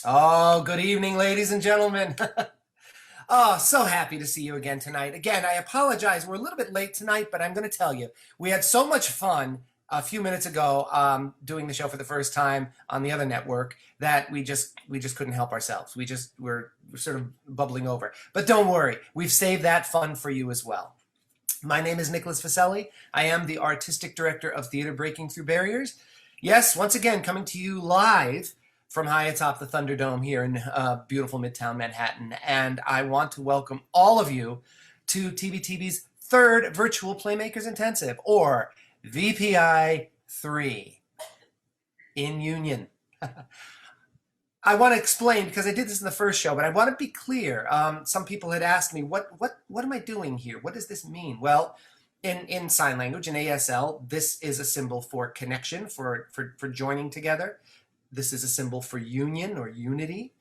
Oh, good evening, ladies and gentlemen. Oh, so happy to see you again tonight. Again, I apologize. We're a little bit late tonight, but I'm going to tell you, we had so much fun a few minutes ago doing the show for the first time on the other network that we just couldn't help ourselves. We're sort of bubbling over. But don't worry, we've saved that fun for you as well. My name is Nicholas Faselli. I am the artistic director of Theater Breaking Through Barriers. Yes, once again, coming to you live from high atop the Thunderdome here in beautiful Midtown Manhattan. And I want to welcome all of you to TBTB's third Virtual Playmakers Intensive, or VPI 3, in Union. I want to explain, because I did this in the first show, but I want to be clear. Some people had asked me, what am I doing here? What does this mean? Well, in sign language, in ASL, this is a symbol for connection, for joining together. This is a symbol for union or unity.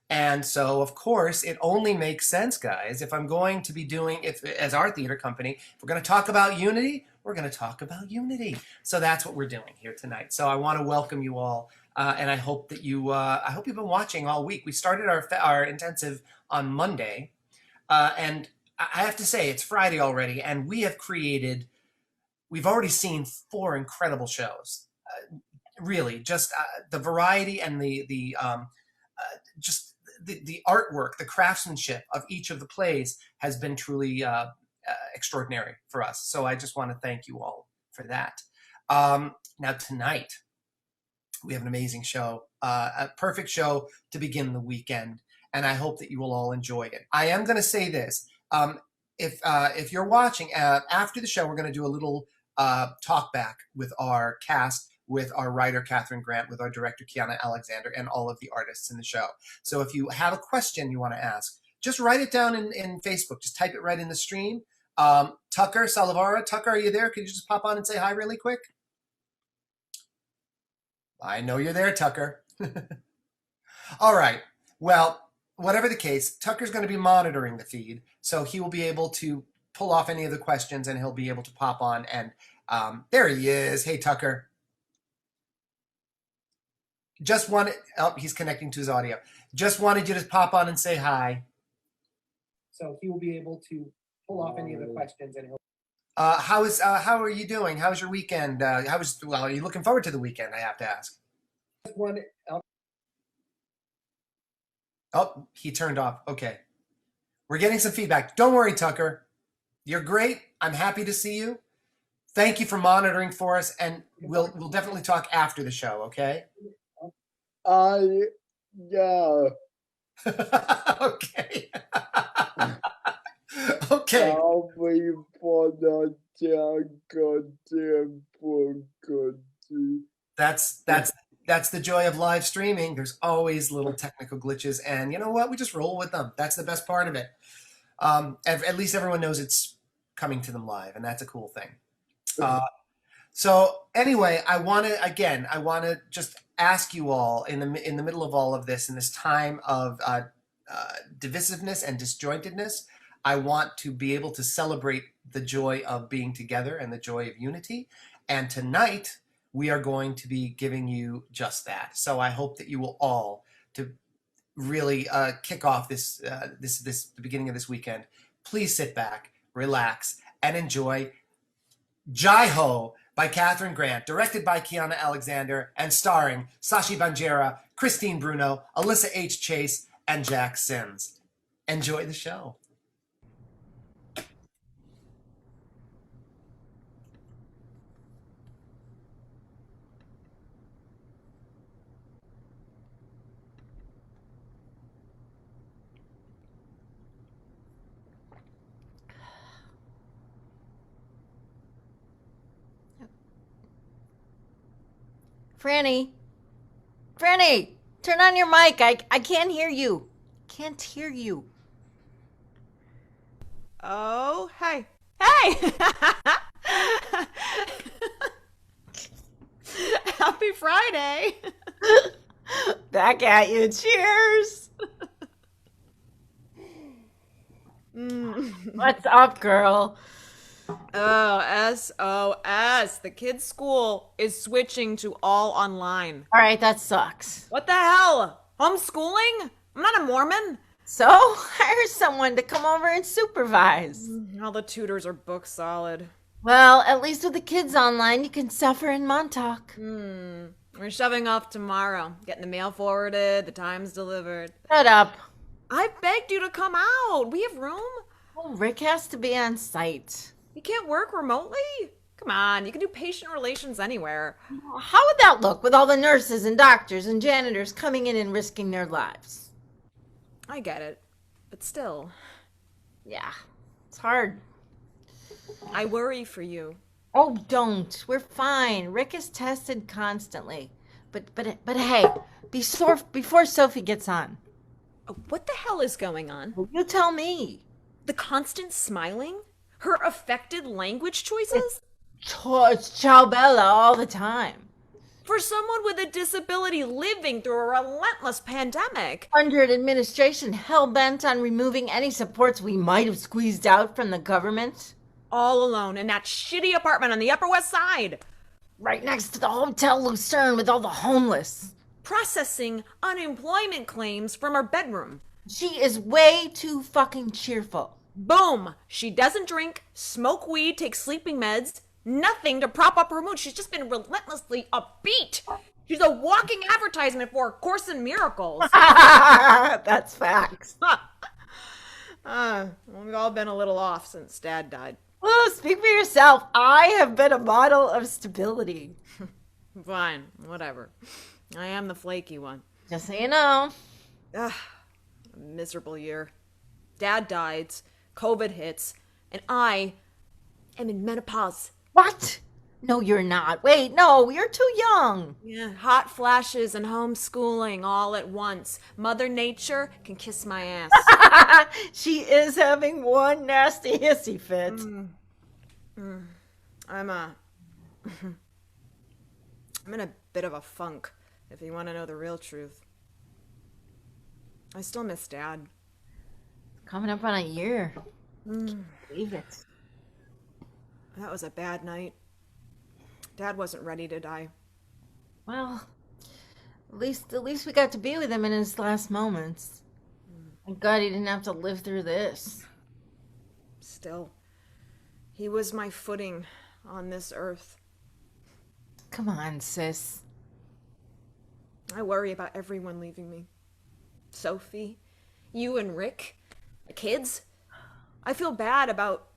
And so, of course, it only makes sense, guys, if I'm going to be doing, as our theater company, if we're going to talk about unity, we're going to talk about unity. So that's what we're doing here tonight. So I want to welcome you all, and I hope that I hope you've been watching all week. We started our intensive on Monday, and I have to say, it's Friday already, and we've already seen 4 incredible shows. Really, just the variety and the just the artwork, the craftsmanship of each of the plays has been truly extraordinary for us. So I just want to thank you all for that. Now tonight, we have an amazing show, a perfect show to begin the weekend, and I hope that you will all enjoy it. I am going to say this. If you're watching, after the show, we're going to do a little talk back with our cast, with our writer, Catherine Grant, with our director, Kiana Alexander, and all of the artists in the show. So if you have a question you want to ask, just write it down in Facebook. Just type it right in the stream. Tucker Salavara, Tucker, are you there? Could you just pop on and say hi really quick? I know you're there, Tucker. All right. Well, whatever the case, Tucker's going to be monitoring the feed, so he will be able to pull off any of the questions, and he'll be able to pop on. And there he is. Hey, Tucker. Just wanted, oh, he's connecting to his audio. Just wanted you to pop on and say hi. So he will be able to pull off any of the questions, and he'll. How are you doing? How's your weekend? Are you looking forward to the weekend? I have to ask. Oh, he turned off. Okay. We're getting some feedback. Don't worry, Tucker. You're great. I'm happy to see you. Thank you for monitoring for us, and we'll definitely talk after the show, okay? Yeah. Okay. Okay. That's the joy of live streaming. There's always little technical glitches, and you know what? We just roll with them. That's the best part of it. At least everyone knows it's coming to them live, and that's a cool thing. So anyway, I want to just ask you all in the middle of all of this, in this time of divisiveness and disjointedness, I want to be able to celebrate the joy of being together and the joy of unity. And tonight, we are going to be giving you just that. So I hope that you will all, to really kick off the beginning of this weekend, please sit back, relax, and enjoy Jai Ho by Catherine Grant, directed by Kiana Alexander, and starring Sashi Banjera, Christine Bruno, Alyssa H. Chase, and Jack Sims. Enjoy the show. Franny, turn on your mic. I can't hear you. Can't hear you. Oh, hey. Happy Friday. Back at you. Cheers. What's up, girl? Oh, SOS. The kids' school is switching to all online. All right, that sucks. What the hell? Homeschooling? I'm not a Mormon. So, hire someone to come over and supervise. All the tutors are book solid. Well, at least with the kids online, you can suffer in Montauk. We're shoving off tomorrow. Getting the mail forwarded, the Times delivered. Shut up. I begged you to come out. We have room. Well, Rick has to be on site. You can't work remotely? Come on, you can do patient relations anywhere. How would that look with all the nurses and doctors and janitors coming in and risking their lives? I get it, but still, Yeah, it's hard. I worry for you. Oh, don't. We're fine. Rick is tested constantly. But hey, before Sophie gets on, What the hell is going on? you tell me. The constant smiling? Her affected language choices? It's Ciao Bella all the time. For someone with a disability living through a relentless pandemic. Under an administration hell-bent on removing any supports we might have squeezed out from the government. All alone in that shitty apartment on the Upper West Side. Right next to the Hotel Lucerne with all the homeless. Processing unemployment claims from her bedroom. She is way too fucking cheerful. Boom! She doesn't drink, smoke weed, take sleeping meds. Nothing to prop up her mood. She's just been relentlessly upbeat. She's a walking advertisement for A Course in Miracles. That's facts. We've all been a little off since Dad died. Well, speak for yourself. I have been a model of stability. Fine, whatever. I am the flaky one. Just so you know. Ugh, a miserable year. Dad died, COVID hits, and I am in menopause. What? No, you're not. Wait, no, you're too young. Yeah, hot flashes and homeschooling all at once. Mother Nature can kiss my ass. She is having one nasty hissy fit. I'm in a bit of a funk, if you want to know the real truth. I still miss Dad. Coming up on a year. Believe it. That was a bad night. Dad wasn't ready to die. Well, at least we got to be with him in his last moments. Thank God he didn't have to live through this. Still, he was my footing on this earth. Come on, sis. I worry about everyone leaving me. Sophie, you and Rick, the kids. I feel bad about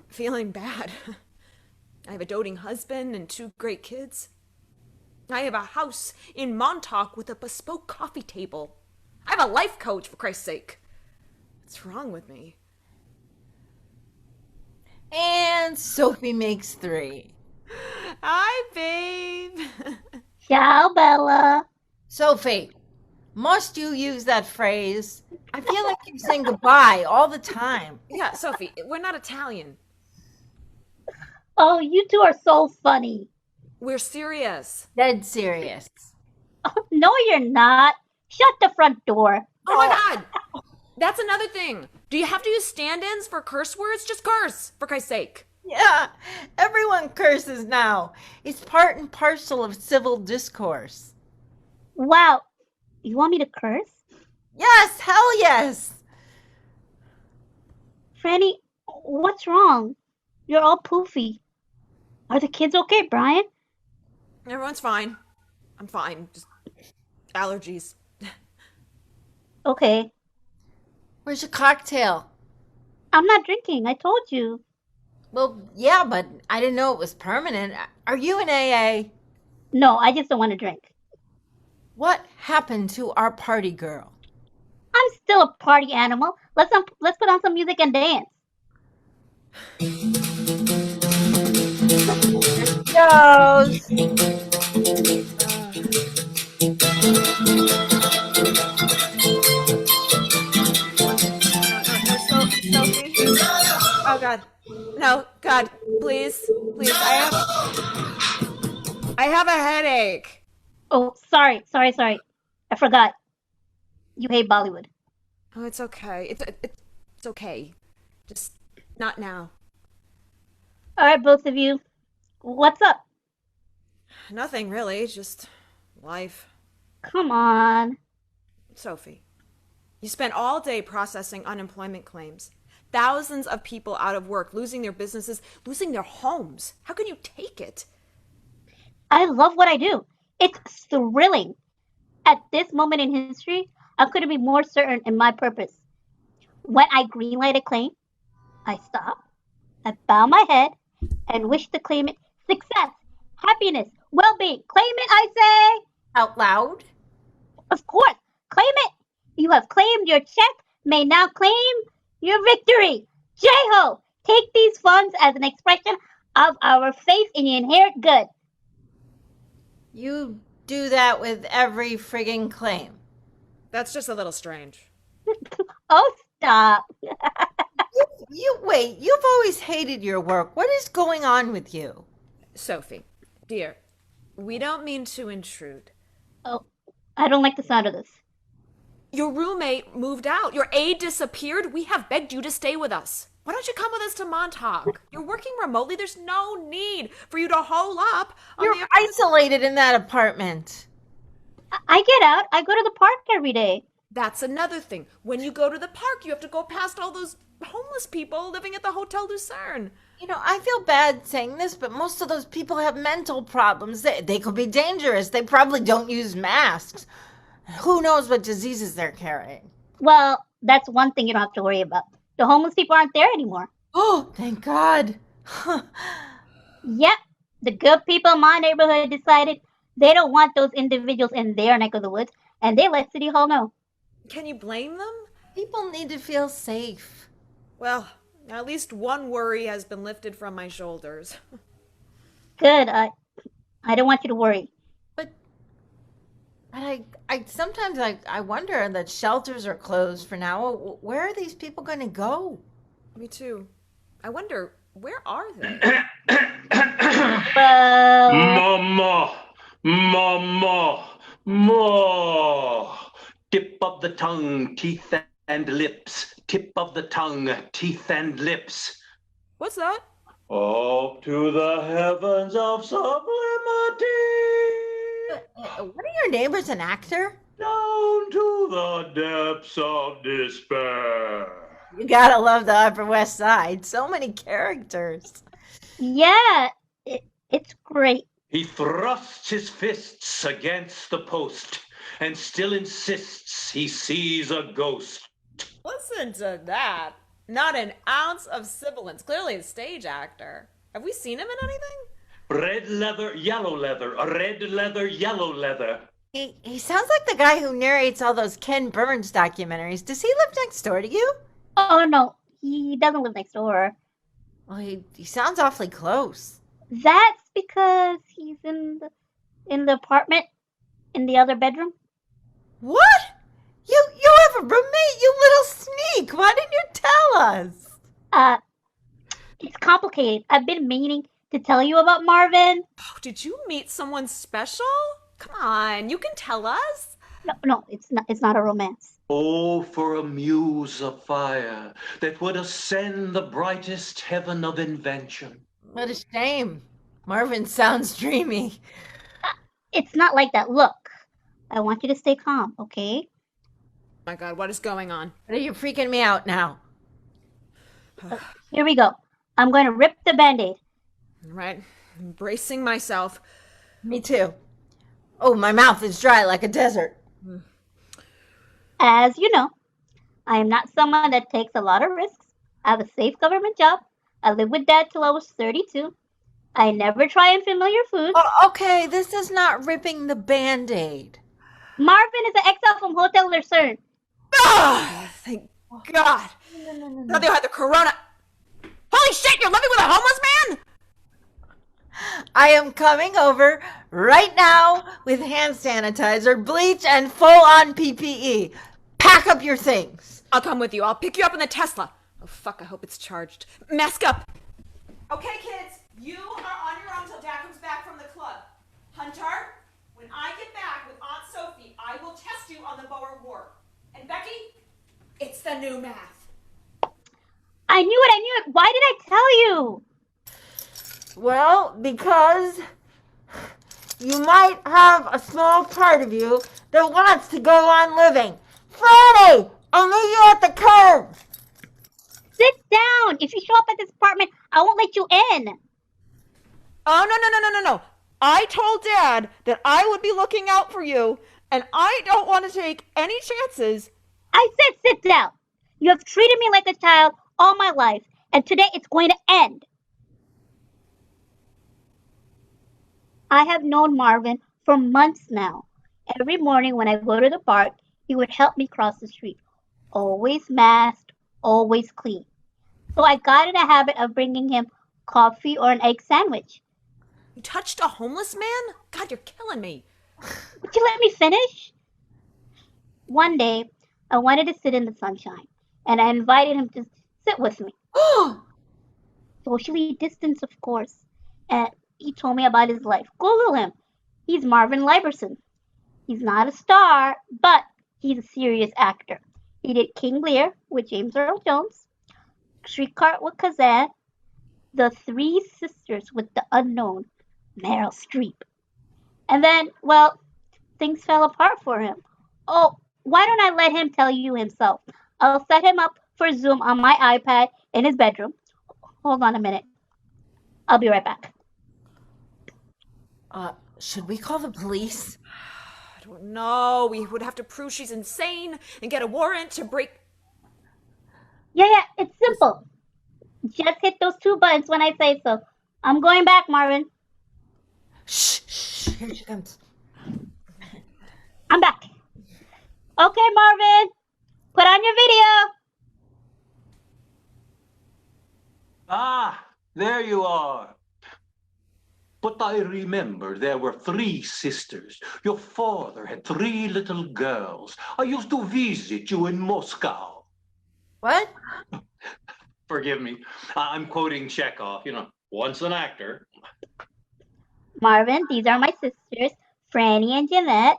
feeling bad. I have a doting husband and 2 great kids. I have a house in Montauk with a bespoke coffee table. I have a life coach, for Christ's sake. What's wrong with me? And Sophie makes 3. Hi, babe. Ciao, Bella. Sophie, must you use that phrase? I feel like you saying goodbye all the time. Yeah, Sophie, we're not Italian. Oh, you two are so funny. We're serious. Dead serious. Oh, no, you're not. Shut the front door. Oh my God! That's another thing. Do you have to use stand-ins for curse words? Just curse, for Christ's sake. Yeah, everyone curses now. It's part and parcel of civil discourse. Wow. You want me to curse? Yes, hell yes. Franny, what's wrong? You're all poofy. Are the kids okay, Brian? Everyone's fine. I'm fine. Just allergies. Okay. Where's your cocktail? I'm not drinking. I told you. Well, yeah, but I didn't know it was permanent. Are you in AA? No, I just don't want to drink. What happened to our party girl? I'm still a party animal. Let's put on some music and dance. Goes. Sophie? Oh God. No, God, please. Please. I have a headache. Oh, sorry. I forgot. You hate Bollywood. Oh, it's okay. It's okay. Just not now. All right, both of you. What's up? Nothing really, just life. Come on. Sophie, you spent all day processing unemployment claims. Thousands of people out of work, losing their businesses, losing their homes. How can you take it? I love what I do. It's thrilling. At this moment in history, I couldn't be more certain in my purpose. When I greenlight a claim, I stop, I bow my head, and wish the claimant success, happiness, well-being. Claim it, I say! Out loud? Of course, claim it! You have claimed your check, may now claim your victory. J-ho! Take these funds as an expression of our faith in your inherent good. You do that with every friggin' claim. That's just a little strange. Oh, stop. Wait, you've always hated your work. What is going on with you? Sophie, dear, we don't mean to intrude. Oh, I don't like the sound of this. Your roommate moved out. Your aide disappeared. We have begged you to stay with us. Why don't you come with us to Montauk? You're working remotely. There's no need for you to hole up. You're isolated in that apartment. I get out. I go to the park every day. That's another thing. When you go to the park, you have to go past all those homeless people living at the Hotel Lucerne. You know, I feel bad saying this, but most of those people have mental problems. They could be dangerous. They probably don't use masks. Who knows what diseases they're carrying? Well, that's one thing you don't have to worry about. The homeless people aren't there anymore. Oh, thank God. Yep. The good people in my neighborhood decided they don't want those individuals in their neck of the woods, and they let City Hall know. Can you blame them? People need to feel safe. Well, at least one worry has been lifted from my shoulders. Good. I don't want you to worry. But I sometimes I wonder that shelters are closed for now. Where are these people going to go? Me too. I wonder, where are they? Mama, mama, ma. Tip of the tongue, teeth and lips. Tip of the tongue, teeth and lips. What's that? Up to the heavens of sublimity. What are your neighbors, an actor? Down to the depths of despair. You gotta love the Upper West Side. So many characters. Yeah, it's great. He thrusts his fists against the post and still insists he sees a ghost. Listen to that. Not an ounce of sibilance. Clearly a stage actor. Have we seen him in anything? Red leather, yellow leather, red leather, yellow leather. He sounds like the guy who narrates all those Ken Burns documentaries. Does he live next door to you? Oh, no. He doesn't live next door. Well, he sounds awfully close. That's because he's in the apartment in the other bedroom. What? You have a roommate, you little sneak. Why didn't you tell us? It's complicated. I've been meaning to tell you about Marvin. Oh, did you meet someone special? Come on, you can tell us. No, it's not a romance. Oh, for a muse of fire that would ascend the brightest heaven of invention. What a shame. Marvin sounds dreamy. It's not like that. Look, I want you to stay calm, okay? Oh my God, what is going on? What are you freaking me out now? Here we go. I'm going to rip the Band-Aid. All right, I'm bracing myself. Me too. Oh, my mouth is dry like a desert. As you know, I am not someone that takes a lot of risks. I have a safe government job. I lived with Dad till I was 32. I never try unfamiliar foods. Oh, okay, this is not ripping the Band-Aid. Marvin is an exile from Hotel Lucerne. Oh, thank God. Thought they had the corona. Holy shit, you're living with a homeless man? I am coming over right now with hand sanitizer, bleach, and full-on PPE. Pack up your things. I'll come with you. I'll pick you up in the Tesla. Oh, fuck, I hope it's charged. Mask up. Okay, kids, you are on your own till Dad comes back from the club. Hunter, when I get back with Aunt Sophie, I will test you on the Boer War. And Becky, it's the new math. I knew it. Why did I tell you? Well, because you might have a small part of you that wants to go on living. Hey, I'll meet you at the curb. Sit down. If you show up at this apartment, I won't let you in. Oh, no. I told Dad that I would be looking out for you, and I don't want to take any chances. I said sit down. You have treated me like a child all my life, and today it's going to end. I have known Marvin for months now. Every morning when I go to the park, he would help me cross the street. Always masked, always clean. So I got in a habit of bringing him coffee or an egg sandwich. You touched a homeless man? God, you're killing me. Would you let me finish? One day, I wanted to sit in the sunshine, and I invited him to sit with me. Socially distanced, of course. And he told me about his life. Google him. He's Marvin Liberson. He's not a star, but he's a serious actor. He did King Lear with James Earl Jones, Streetcar with Kazan, The Three Sisters with the unknown Meryl Streep. And then, well, things fell apart for him. Oh, why don't I let him tell you himself? I'll set him up for Zoom on my iPad in his bedroom. Hold on a minute. I'll be right back. Should we call the police? I don't know. We would have to prove she's insane and get a warrant to break. Yeah, it's simple. Just hit those two buttons when I say so. I'm going back, Marvin. Shh, here she comes. I'm back. Okay, Marvin. Put on your video. Ah, there you are. But I remember there were 3 sisters. Your father had 3 little girls. I used to visit you in Moscow. What? Forgive me. I'm quoting Chekhov, once an actor. Marvin, these are my sisters, Franny and Jeanette.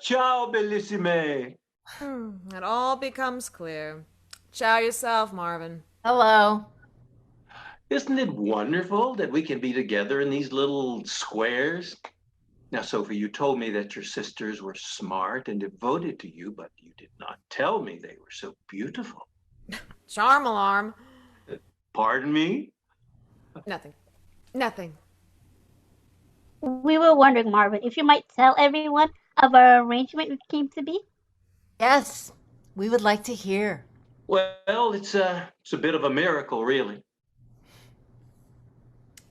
Ciao, bellissime. It all becomes clear. Chow yourself, Marvin. Hello. Isn't it wonderful that we can be together in these little squares? Now, Sophie, you told me that your sisters were smart and devoted to you, but you did not tell me they were so beautiful. Charm alarm. Pardon me? Nothing. We were wondering, Marvin, if you might tell everyone of our arrangement came to be. Yes, we would like to hear. Well, it's a bit of a miracle, really.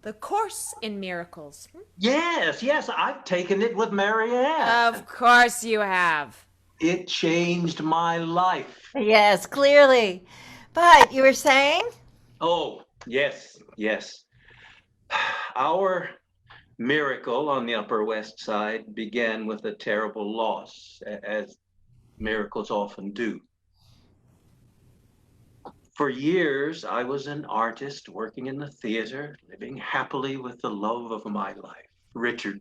The Course in Miracles. Yes, I've taken it with Marianne. Of course you have. It changed my life. Yes, clearly. But you were saying? Oh, yes. Our miracle on the Upper West Side began with a terrible loss, as miracles often do. For years, I was an artist working in the theater, living happily with the love of my life, Richard,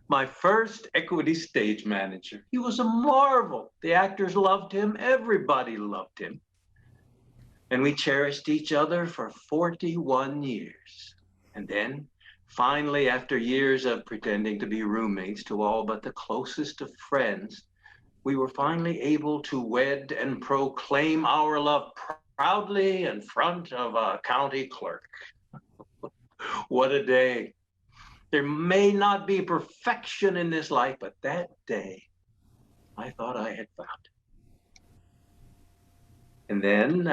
my first equity stage manager. He was a marvel. The actors loved him. Everybody loved him. And we cherished each other for 41 years. And then, finally, after years of pretending to be roommates to all but the closest of friends, we were finally able to wed and proclaim our love proudly in front of a county clerk. What a day. There may not be perfection in this life, but that day, I thought I had found it. And then,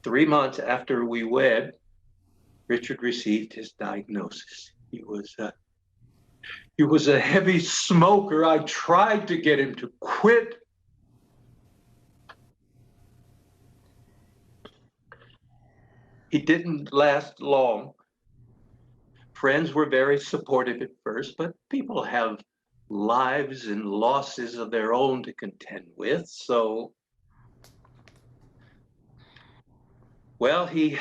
3 months after we wed, Richard received his diagnosis. He was a heavy smoker. I tried to get him to quit. He didn't last long. Friends were very supportive at first, but people have lives and losses of their own to contend with. So, well, he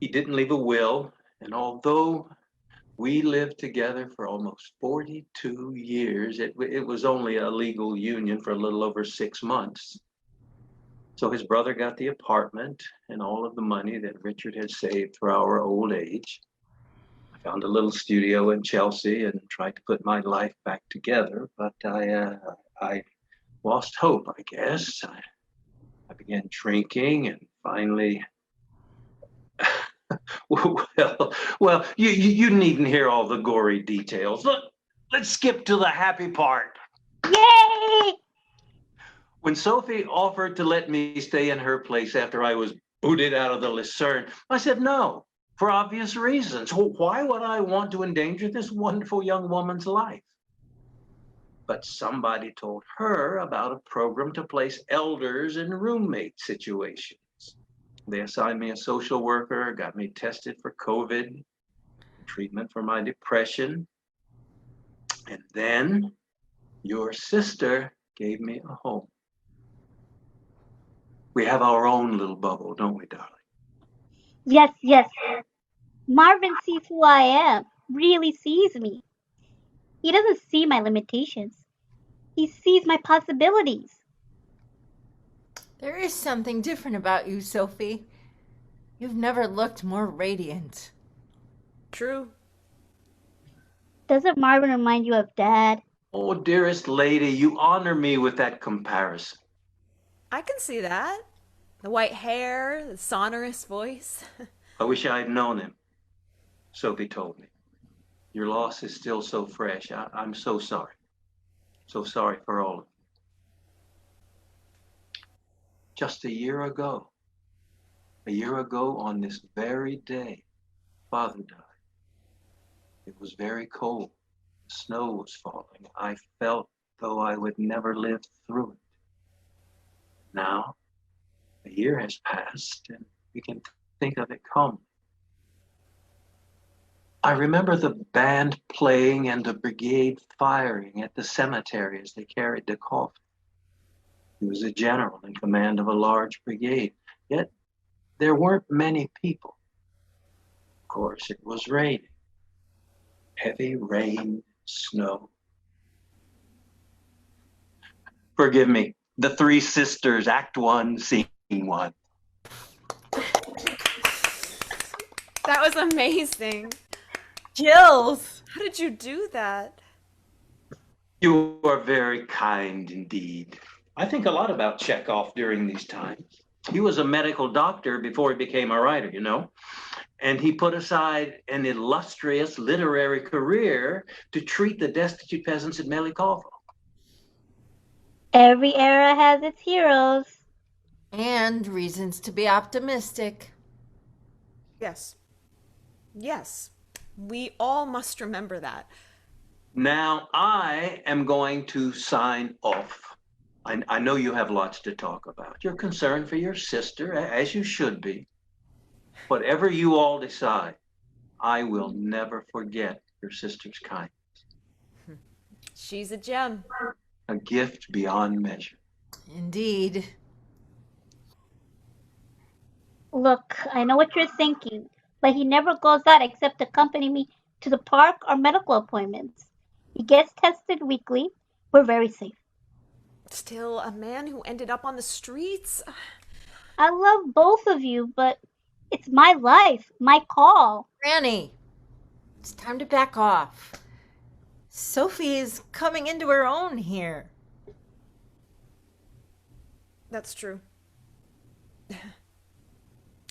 didn't leave a will. And although we lived together for almost 42 years, it was only a legal union for a little over 6 months. So his brother got the apartment and all of the money that Richard had saved for our old age. I found a little studio in Chelsea and tried to put my life back together, but I lost hope, I guess. I began drinking and finally, well, you needn't hear all the gory details. Look, let's skip to the happy part. Yay! When Sophie offered to let me stay in her place after I was booted out of the Lucerne, I said no, for obvious reasons. Why would I want to endanger this wonderful young woman's life? But somebody told her about a program to place elders in roommate situations. They assigned me a social worker, got me tested for COVID, treatment for my depression. And then your sister gave me a home. We have our own little bubble, don't we, darling? Yes, yes. Marvin sees who I am, really sees me. He doesn't see my limitations. He sees my possibilities. There is something different about you, Sophie. You've never looked more radiant. True. Doesn't Marvin remind you of Dad? Oh, dearest lady, you honor me with that comparison. I can see that. The white hair, the sonorous voice. I wish I had known him. Sophie told me. Your loss is still so fresh. I'm so sorry. So sorry for all of you. Just a year ago on this very day, Father died. It was very cold. The snow was falling. I felt though I would never live through it. Now, a year has passed and we can think of it calmly. I remember the band playing and the brigade firing at the cemetery as they carried the coffin. He was a general in command of a large brigade, yet there weren't many people. Of course, it was raining. Heavy rain, snow. Forgive me, The Three Sisters, Act 1, Scene 1. That was amazing. Chills! How did you do that? You are very kind indeed. I think a lot about Chekhov during these times. He was a medical doctor before he became a writer, you know, and he put aside an illustrious literary career to treat the destitute peasants in Melikovo. Every era has its heroes. And reasons to be optimistic. Yes. Yes. We all must remember that. Now I am going to sign off. I know you have lots to talk about. You're concerned for your sister, as you should be. Whatever you all decide, I will never forget your sister's kindness. She's a gem. A gift beyond measure. Indeed. Look, I know what you're thinking, but he never goes out except to accompany me to the park or medical appointments. He gets tested weekly. We're very safe. Still, a man who ended up on the streets? I love both of you, but it's my life, my call. Granny, it's time to back off. Sophie is coming into her own here. That's true.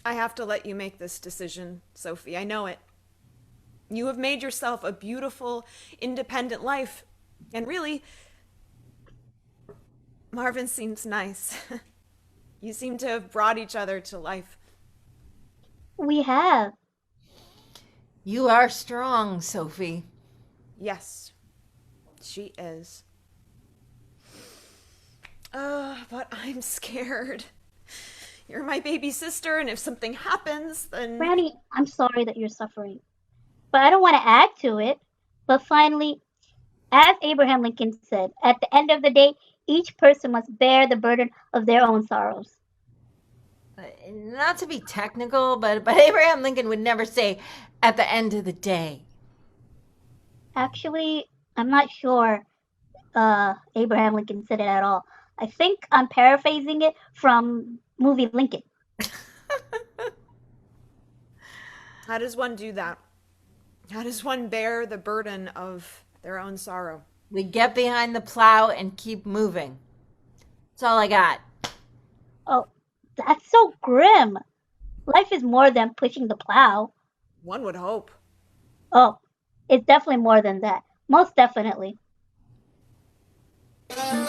I have to let you make this decision, Sophie. I know it. You have made yourself a beautiful, independent life. And really, Marvin seems nice. You seem to have brought each other to life. We have. You are strong, Sophie. Yes, she is. But I'm scared. You're my baby sister, and if something happens, then... Granny, I'm sorry that you're suffering. But I don't want to add to it. But finally, as Abraham Lincoln said, at the end of the day, each person must bear the burden of their own sorrows. Not to be technical, but Abraham Lincoln would never say, at the end of the day. Actually, I'm not sure Abraham Lincoln said it at all. I think I'm paraphrasing it from movie Lincoln. How does one do that? How does one bear the burden of their own sorrow? We get behind the plow and keep moving. That's all I got. Oh, that's so grim. Life is more than pushing the plow. One would hope. Oh, it's definitely more than that. Most definitely. Come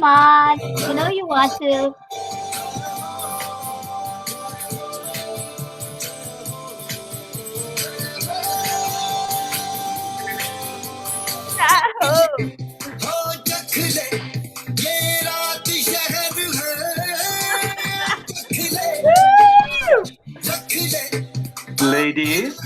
on, you know you want to. Ladies,